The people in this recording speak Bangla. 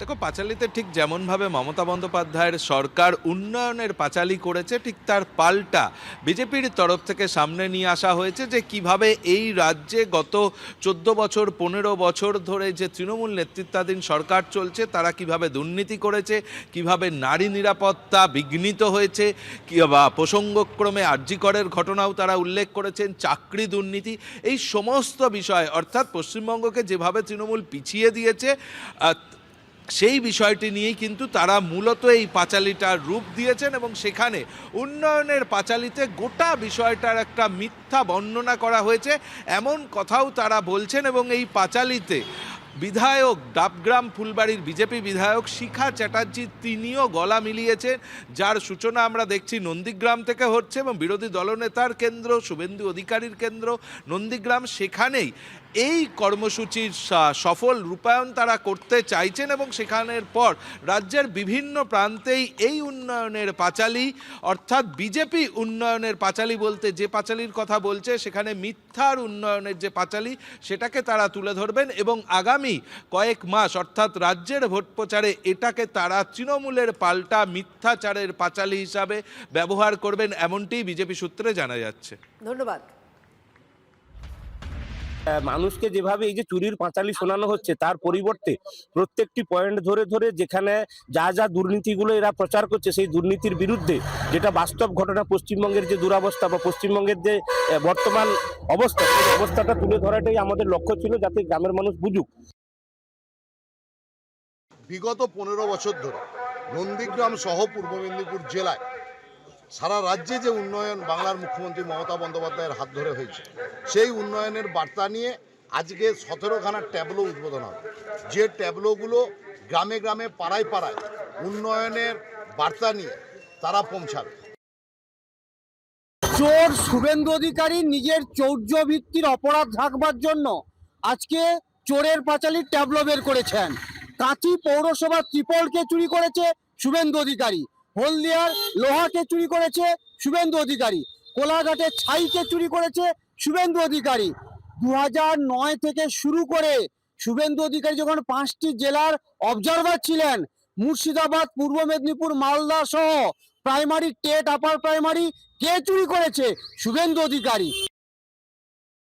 দেখো, পাঁচালীতে ঠিক যেমনভাবে মমতা বন্দ্যোপাধ্যায়ের সরকার উন্নয়নের পাঁচালী করেছে, ঠিক তার পাল্টা বিজেপির তরফ থেকে সামনে নিয়ে আসা হয়েছে যে কিভাবে এই রাজ্যে গত 14 বছর 15 বছর ধরে যে তৃণমূল নেতৃত্বাধীন সরকার চলছে তারা কিভাবে দুর্নীতি করেছে, কিভাবে নারী নিরাপত্তা বিঘ্নিত হয়েছে, বা প্রসঙ্গক্রমে আরজি করের ঘটনাও তারা উল্লেখ করেছেন, চাকরি দুর্নীতি, এই সমস্ত বিষয় অর্থাৎ পশ্চিমবঙ্গকে যেভাবে তৃণমূল পিছিয়ে দিয়েছে সেই বিষয়টি নিয়েই কিন্তু তারা মূলত এই পাঁচালীটার রূপ দিয়েছেন এবং সেখানে উন্নয়নের পাঁচালীতে গোটা বিষয়টার একটা মিথ্যা বর্ণনা করা হয়েছে এমন কথাও তারা বলছেন। এবং এই পাঁচালীতে বিধায়ক ডাবগ্রাম ফুলবাড়ির বিজেপি বিধায়ক শিখা চ্যাটার্জি তিনিও গলা মিলিয়েছেন, যার সূচনা আমরা দেখছি নন্দীগ্রাম থেকে হচ্ছে এবং বিরোধী দলনেতার কেন্দ্র শুভেন্দু অধিকারীর কেন্দ্র নন্দীগ্রাম, সেখানেই এই কর্মসূচির সফল রূপায়ণ তারা করতে চাইছেন এবং সেখানের পর রাজ্যের বিভিন্ন প্রান্তেই এই উন্নয়নের পাঁচালী অর্থাৎ বিজেপি উন্নয়নের পাঁচালী বলতে যে পাঁচালীর কথা বলছে সেখানে মিথ্যার উন্নয়নের যে পাঁচালী সেটাকে তারা তুলে ধরবেন এবং আগামী কয়েক মাস অর্থাৎ রাজ্যের ভোট প্রচারে এটাকে তারা তৃণমূলের পাল্টা মিথ্যাচারের পাঁচালী হিসাবে ব্যবহার করবেন, এমনটি বিজেপি সূত্রে জানা যাচ্ছে। ধন্যবাদ। মানুষকে যেভাবে এই যে চুরির পাঁচালী শোনানো হচ্ছে তার পরিবর্তে প্রত্যেকটি পয়েন্ট ধরে ধরে যেখানে যা যা দুর্নীতিগুলো এরা প্রচার করছে সেই দুর্নীতির বিরুদ্ধে যেটা বাস্তব ঘটনা, পশ্চিমবঙ্গের যে দুরবস্থা বা পশ্চিমবঙ্গের যে বর্তমান অবস্থা সেই অবস্থাটা তুলে ধরাটাই আমাদের লক্ষ্য ছিল, যাতে গ্রামের মানুষ বুঝুক। বিগত 15 বছর ধরে নন্দীগ্রাম সহ পূর্ব মেদিনীপুর জেলায় সারা রাজ্যে যে উন্নয়ন বাংলার মুখ্যমন্ত্রী মমতা বন্দ্যোপাধ্যায়ের হাত ধরে হয়েছে সেই উন্নয়নের বার্তা নিয়ে আজকে 17খানা ট্যাবলো উদ্বোধন হবে। যে ট্যাবলোগুলো গ্রামে গ্রামে পাড়ায় পাড়ায় উন্নয়নের বার্তা নিয়ে তারা পৌঁছাবে। চোর শুভেন্দু অধিকারী নিজের চৌর্য ভিত্তির অপরাধ ঢাকবার জন্য আজকে চোরের পাঁচালীর ট্যাবলো বের করেছেন। কাঁথি পৌরসভা ত্রিপলকে চুরি করেছে শুভেন্দু অধিকারী, হলদিয়ার লোহাকে চুরি করেছে শুভেন্দু অধিকারী, কোলাঘাটের ছাইকে চুরি করেছে শুভেন্দু অধিকারী। 2009 থেকে শুরু করে শুভেন্দু অধিকারী যখন 5টি জেলার অবজারভার ছিলেন, মুর্শিদাবাদ, পূর্ব মেদিনীপুর, মালদা সহ প্রাইমারি, টেট, আপার প্রাইমারি কে চুরি করেছে? শুভেন্দু অধিকারী।